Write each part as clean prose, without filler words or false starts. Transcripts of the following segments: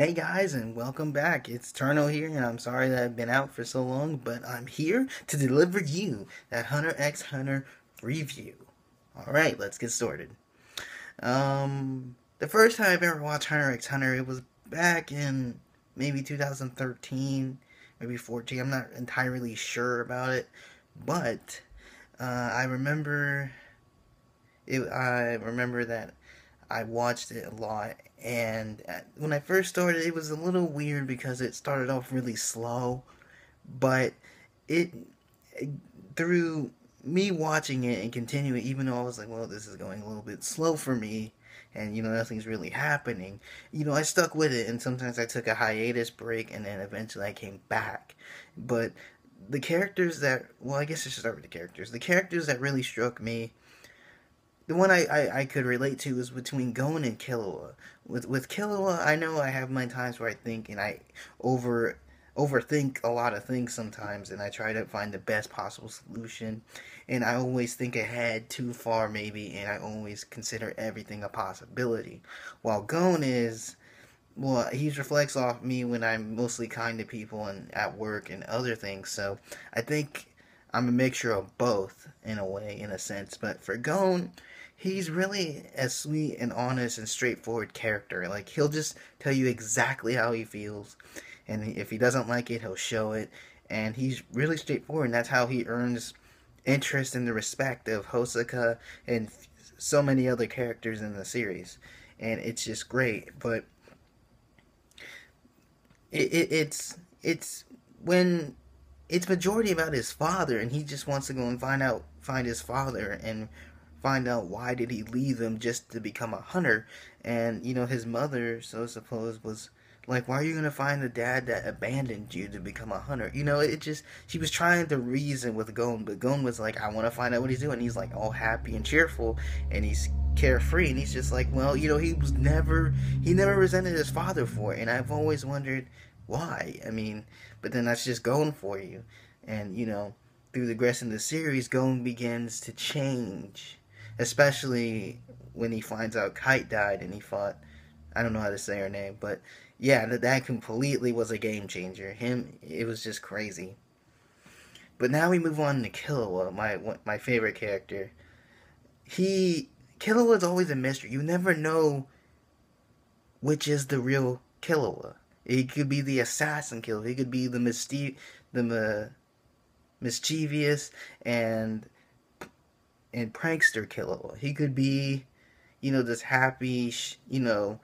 Hey guys, and welcome back. It's Turno here, and I'm sorry that I've been out for so long, but I'm here to deliver you that Hunter x Hunter review. Alright, let's get started. The first time I've ever watched Hunter x Hunter, it was back in maybe 2013, maybe 14. I'm not entirely sure about it, but I remember I remember that I watched it a lot, and when I first started, it was a little weird because it started off really slow, but it through me watching it and continuing, even though I was like, well, this is going a little bit slow for me, and nothing's really happening. I stuck with it, and sometimes I took a hiatus break, and then eventually I came back. But the characters that, well, I guess I should start with the characters. The characters that really struck me, the one I could relate to is between Gon and Killua. With Killua, I know I have my times where I think and I overthink a lot of things sometimes, and I try to find the best possible solution, and I always think ahead too far maybe, and I always consider everything a possibility. While Gon is, well, he reflects off me when I'm mostly kind to people and at work and other things. So I think I'm a mixture of both in a way, in a sense. But for Gon, he's really a sweet and honest and straightforward character. Like, he'll just tell you exactly how he feels, and if he doesn't like it, he'll show it. And he's really straightforward, and that's how he earns interest and the respect of Hosaka and so many other characters in the series. And it's just great. But it's when it's majority about his father, and he just wants to go and find his father and find out why did he leave him just to become a hunter. And his mother, so suppose, was like, why are you gonna find the dad that abandoned you to become a hunter? It just, she was trying to reason with Gon, but Gon was like, I want to find out what he's doing. He's like all happy and cheerful, and he's carefree, and he's just like, well, he never resented his father for it, and I've always wondered why. I mean, but then that's just Gon for you. And through the rest of the series, Gon begins to change, especially when he finds out Kite died and he fought, I don't know how to say her name, but yeah, that completely was a game changer. It was just crazy. But now we move on to Killua, my favorite character. Killua is always a mystery. You never know which is the real Killua. He could be the assassin Killua. He could be the mischievous and prankster Killua. He could be, this happy, shy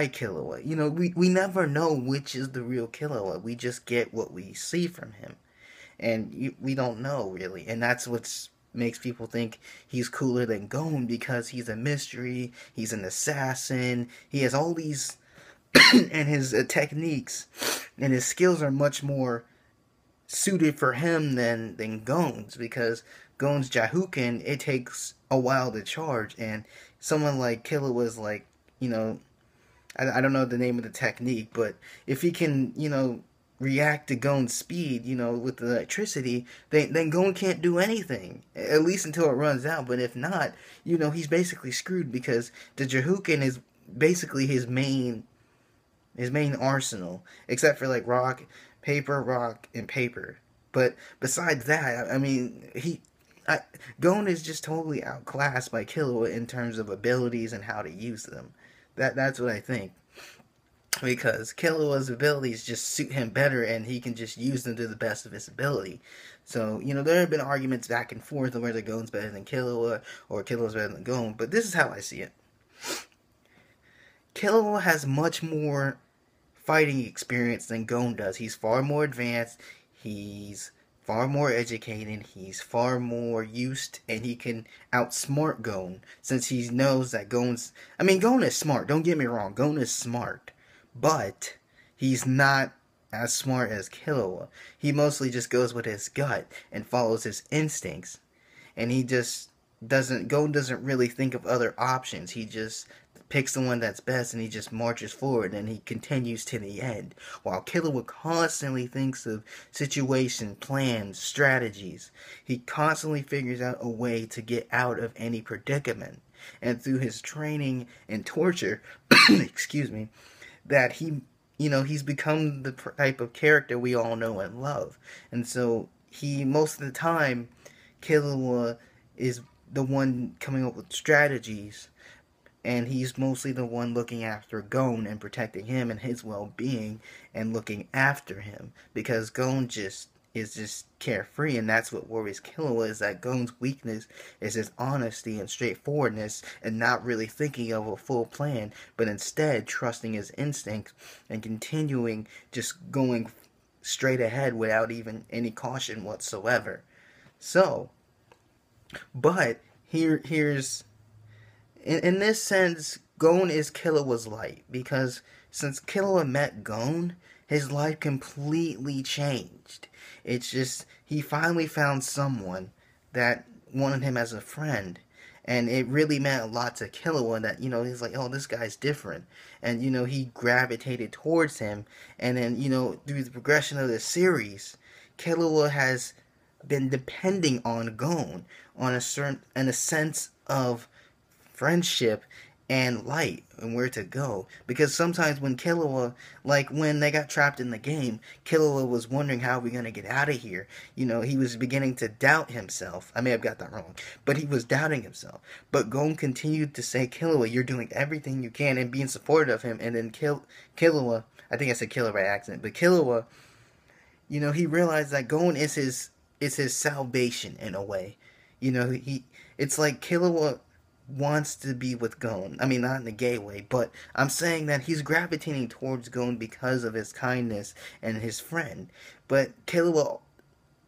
Killua. We never know which is the real Killua. We just get what we see from him, and we don't know really. And that's what makes people think he's cooler than Gon, because he's a mystery. He's an assassin. He has all these, and his techniques and his skills are much more suited for him than Gon's, because Gon's Jahuken, it takes a while to charge, and someone like Killua was like, I don't know the name of the technique, but if he can, react to Gon's speed, with the electricity, then Gon can't do anything, at least until it runs out. But if not, he's basically screwed, because the Jahuken is basically his main arsenal, except for like rock, and paper. But besides that, I mean, Gon is just totally outclassed by Killua in terms of abilities and how to use them. That's what I think, because Killua's abilities just suit him better, and he can just use them to the best of his ability. So, there have been arguments back and forth on whether Gon's better than Killua or Killua's better than Gon, but this is how I see it. Killua has much more fighting experience than Gon does. He's far more advanced, he's far more educated, he's far more used, and he can outsmart Gon, since he knows that Gon is smart, don't get me wrong, Gon is smart, but he's not as smart as Killua. He mostly just goes with his gut and follows his instincts, and Gon doesn't really think of other options. He just picks the one that's best, and he just marches forward, and he continues to the end. While Killua constantly thinks of situations, plans, strategies. He constantly figures out a way to get out of any predicament. And through his training and torture, excuse me, that he's become the type of character we all know and love. And so he, most of the time, Killua is the one coming up with strategies, and he's mostly the one looking after Gon and protecting him and his well-being and looking after him, because Gon just is just carefree, and that's what worries Killua, is that Gon's weakness is his honesty and straightforwardness and not really thinking of a full plan, but instead trusting his instincts and continuing just going straight ahead without even any caution whatsoever. So, but here's in this sense, Gon is Killua's light, because since Killua met Gon, his life completely changed. It's just, he finally found someone that wanted him as a friend, and it really meant a lot to Killua that, he's like, oh, this guy's different. And, he gravitated towards him, and then, through the progression of the series, Killua has been depending on Gon on in a sense of friendship and light and where to go. Because sometimes when Killua, like when they got trapped in the game, Killua was wondering, how are we going to get out of here? He was beginning to doubt himself. I may have got that wrong, but he was doubting himself. But Gon continued to say, Killua, you're doing everything you can, and being supportive of him. And then Killua, I think I said Killua by accident, but Killua, he realized that Gon is his salvation in a way. It's like Killua wants to be with Gon. I mean, not in a gay way, but I'm saying that he's gravitating towards Gon because of his kindness and his friend. But Killua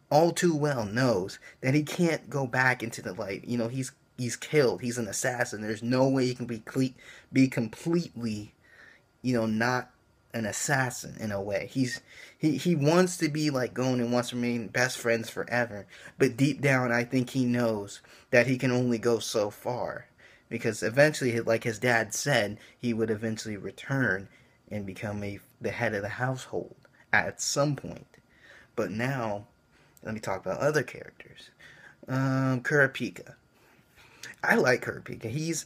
all too well knows that he can't go back into the light. He's killed. He's an assassin. There's no way he can be completely, not an assassin in a way. He wants to be like Gon and wants to remain best friends forever. But deep down, I think he knows that he can only go so far. Because eventually, like his dad said, he would eventually return and become the head of the household at some point. But now, let me talk about other characters. Kurapika. I like Kurapika. He's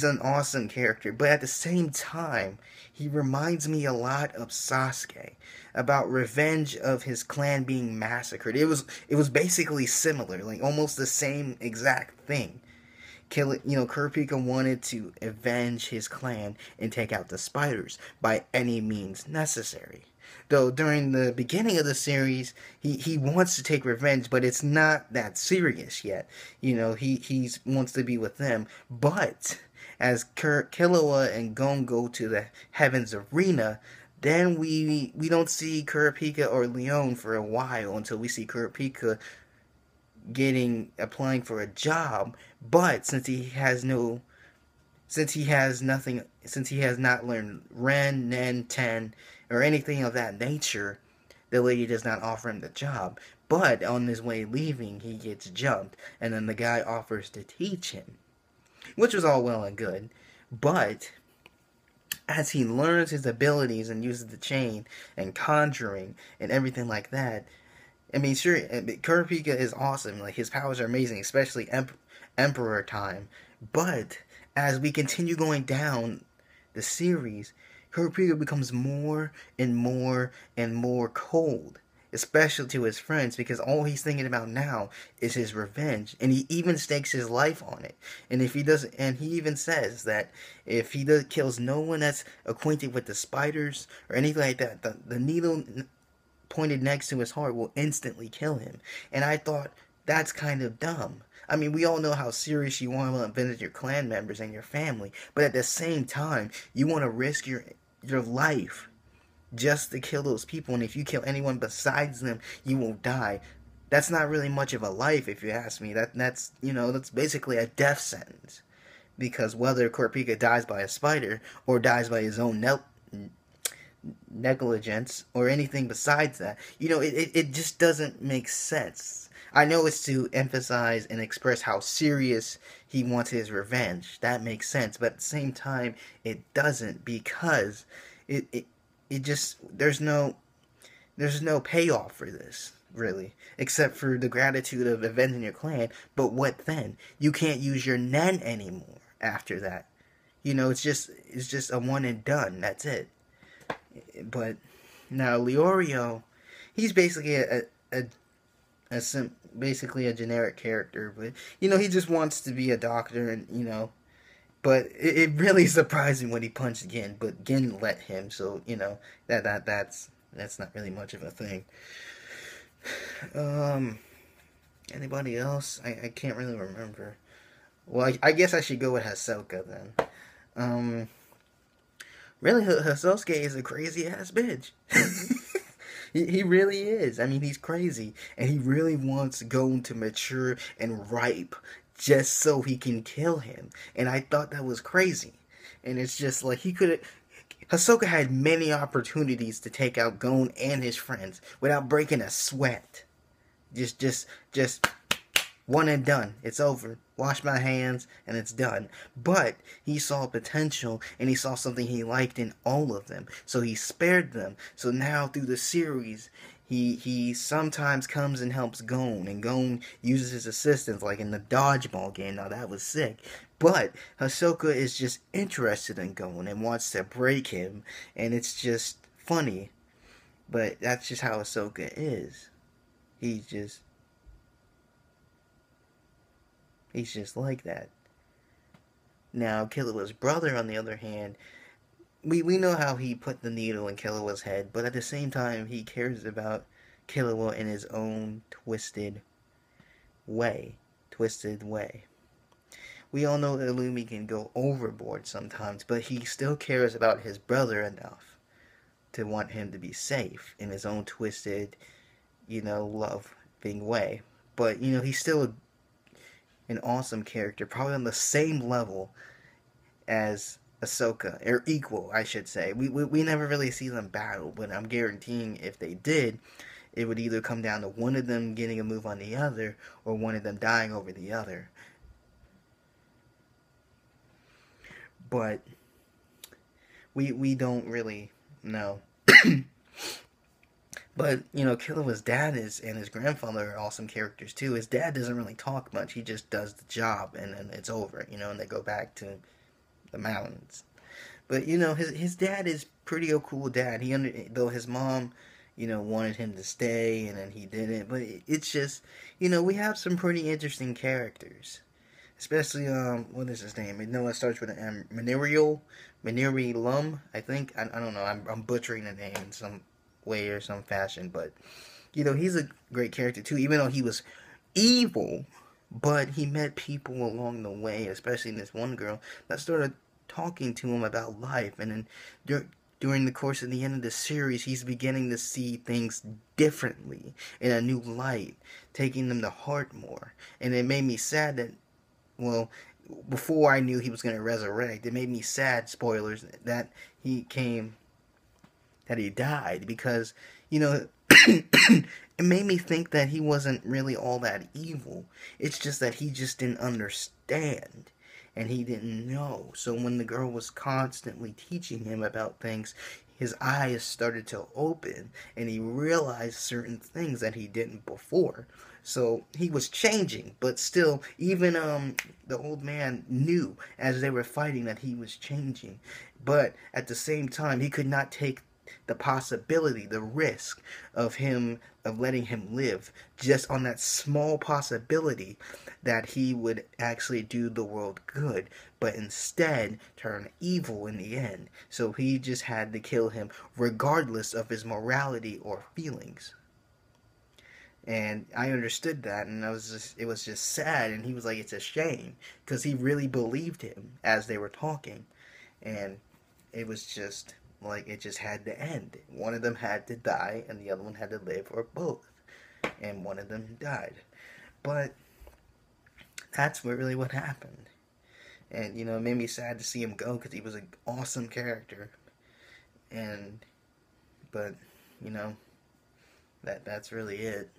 an awesome character, but at the same time, he reminds me a lot of Sasuke, about revenge of his clan being massacred. It was basically similar, like almost the same exact thing. Kurapika wanted to avenge his clan and take out the spiders by any means necessary. Though during the beginning of the series, he wants to take revenge, but it's not that serious yet. He wants to be with them. But as Killua and Gon go to the Heavens Arena, then we don't see Kurapika or Leon for a while, until we see Kurapika applying for a job. But since he has not learned Ren, Nen, Ten, or anything of that nature, the lady does not offer him the job. But on his way leaving, he gets jumped, and then the guy offers to teach him, which was all well and good. But as he learns his abilities and uses the chain and conjuring and everything like that, I mean, sure, Kurapika is awesome. Like, his powers are amazing, especially Emperor time. But as we continue going down the series, Kurapika becomes more and more and more cold, especially to his friends, because all he's thinking about now is his revenge, and he even stakes his life on it. And if he doesn't, and he even says that if he kills no one that's acquainted with the spiders or anything like that, the needle pointed next to his heart will instantly kill him. And I thought, that's kind of dumb. I mean, we all know how serious you want to avenge your clan members and your family, but at the same time, you want to risk your life just to kill those people, and if you kill anyone besides them, you will die. That's not really much of a life, if you ask me. That's basically a death sentence. Because whether Kurapika dies by a spider or dies by his own negligence or anything besides that, it just doesn't make sense. I know it's to emphasize and express how serious he wants his revenge. That makes sense, but at the same time, it doesn't, because it just, there's no payoff for this, really, except for the gratitude of avenging your clan. But what then? You can't use your Nen anymore after that. It's just a one and done. That's it. But now Leorio, he's basically basically a generic character, but he just wants to be a doctor, and but it really surprised me when he punched Gin, but Gin let him, so that's not really much of a thing. Um, Anybody else? I can't really remember. Well, I guess I should go with Hisoka then. Um, really, Hisosuke is a crazy ass bitch. He really is. I mean, he's crazy, and he really wants Gon to mature and ripe just so he can kill him. And I thought that was crazy. And it's just like he could. Hisoka had many opportunities to take out Gon and his friends without breaking a sweat. Just one and done. It's over. Wash my hands and it's done. But he saw potential and he saw something he liked in all of them. So he spared them. So now through the series, he sometimes comes and helps Gon, and Gon uses his assistance, like in the dodgeball game. Now that was sick. But Hisoka is just interested in Gon and wants to break him, and it's just funny. But that's just how Hisoka is. He's just like that. Now, Killua's brother, on the other hand, we know how he put the needle in Killua's head, but at the same time, he cares about Killua in his own twisted way. We all know that Illumi can go overboard sometimes, but he still cares about his brother enough to want him to be safe in his own twisted, loving way. But, he's still an awesome character, probably on the same level as Ahsoka, or equal, I should say. We never really see them battle, but I'm guaranteeing if they did, it would either come down to one of them getting a move on the other, or one of them dying over the other. But we don't really know. But, Killua's dad and his grandfather are awesome characters too. His dad doesn't really talk much. He just does the job and then it's over, and they go back to the mountains. But, his dad is pretty a cool dad. Though his mom, wanted him to stay and then he didn't. But it's just, we have some pretty interesting characters. Especially, what is his name? It starts with an M. Maniri I think. I don't know. I'm butchering the name in some way or some fashion, but he's a great character too, even though he was evil, but he met people along the way, especially this one girl that started talking to him about life, and then during the course of the end of the series, he's beginning to see things differently in a new light, taking them to heart more. And it made me sad that, well, before I knew he was going to resurrect, it made me sad, spoilers, that he died, because it made me think that he wasn't really all that evil. It's just that he just didn't understand and he didn't know. So when the girl was constantly teaching him about things, his eyes started to open and he realized certain things that he didn't before. So he was changing, but still, even the old man knew as they were fighting that he was changing. But at the same time, he could not take the possibility, the risk of letting him live, just on that small possibility that he would actually do the world good, but instead turn evil in the end. So he just had to kill him regardless of his morality or feelings. And I understood that, and it was just sad, and he was like, it's a shame, because he really believed him as they were talking, and it was just like, it just had to end. One of them had to die, and the other one had to live, or both. And one of them died. But that's really what happened. And, it made me sad to see him go, because he was an awesome character. But, that's really it.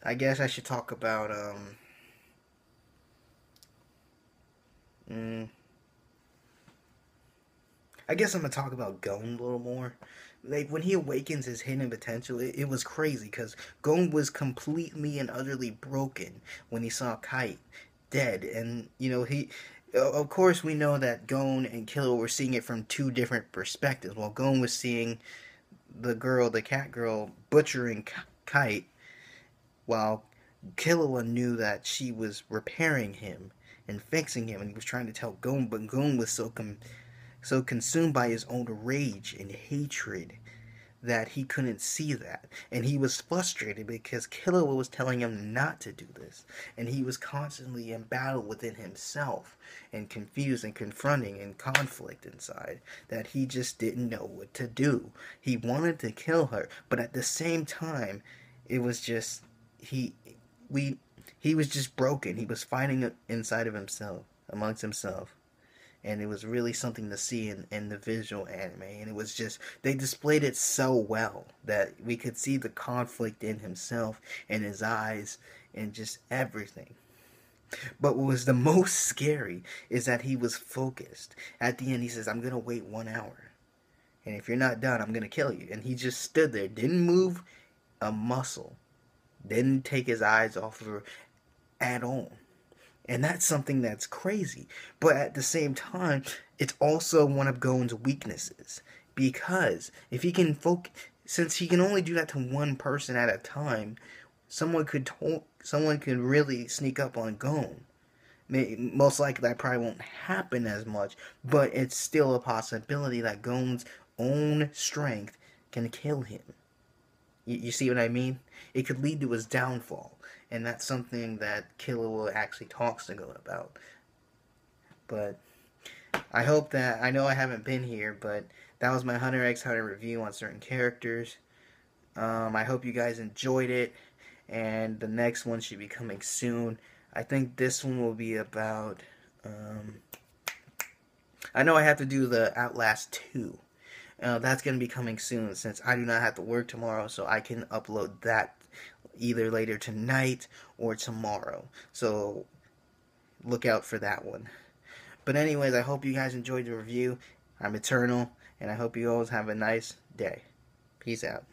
I guess I should talk about, I guess I'm gonna talk about Gon a little more. Like, when he awakens his hidden potential, it was crazy, because Gon was completely and utterly broken when he saw Kite dead, and of course, we know that Gon and Killer were seeing it from two different perspectives. While Gon was seeing the cat girl, butchering Kite, while Killua knew that she was repairing him and fixing him, and he was trying to tell Gon, but Gon was so consumed by his own rage and hatred that he couldn't see that. And he was frustrated because Killua was telling him not to do this. And he was constantly in battle within himself and confused and confronting and conflict inside that he just didn't know what to do. He wanted to kill her, but at the same time, it was just he we he was just broken. He was fighting inside of himself, amongst himself, and it was really something to see in the visual anime. And it was just, they displayed it so well that we could see the conflict in himself and his eyes and just everything. But what was the most scary is that he was focused. At the end, he says, I'm going to wait 1 hour. And if you're not done, I'm going to kill you. And he just stood there, didn't move a muscle, didn't take his eyes off of her at all. And that's something that's crazy. But at the same time, it's also one of Gon's weaknesses. Because if he can since he can only do that to one person at a time, someone could really sneak up on Gon. Most likely that probably won't happen as much, but it's still a possibility that Gon's own strength can kill him. You see what I mean? It could lead to his downfall. And that's something that Killua actually talks to Gon about. But I hope that, I know I haven't been here, but that was my Hunter x Hunter review on certain characters. I hope you guys enjoyed it, and the next one should be coming soon. I think this one will be about, I know I have to do the Outlast 2. That's going to be coming soon, since I do not have to work tomorrow, so I can upload that either later tonight or tomorrow. So look out for that one. But anyways, I hope you guys enjoyed the review. I'm Eternal, and I hope you always have a nice day. Peace out.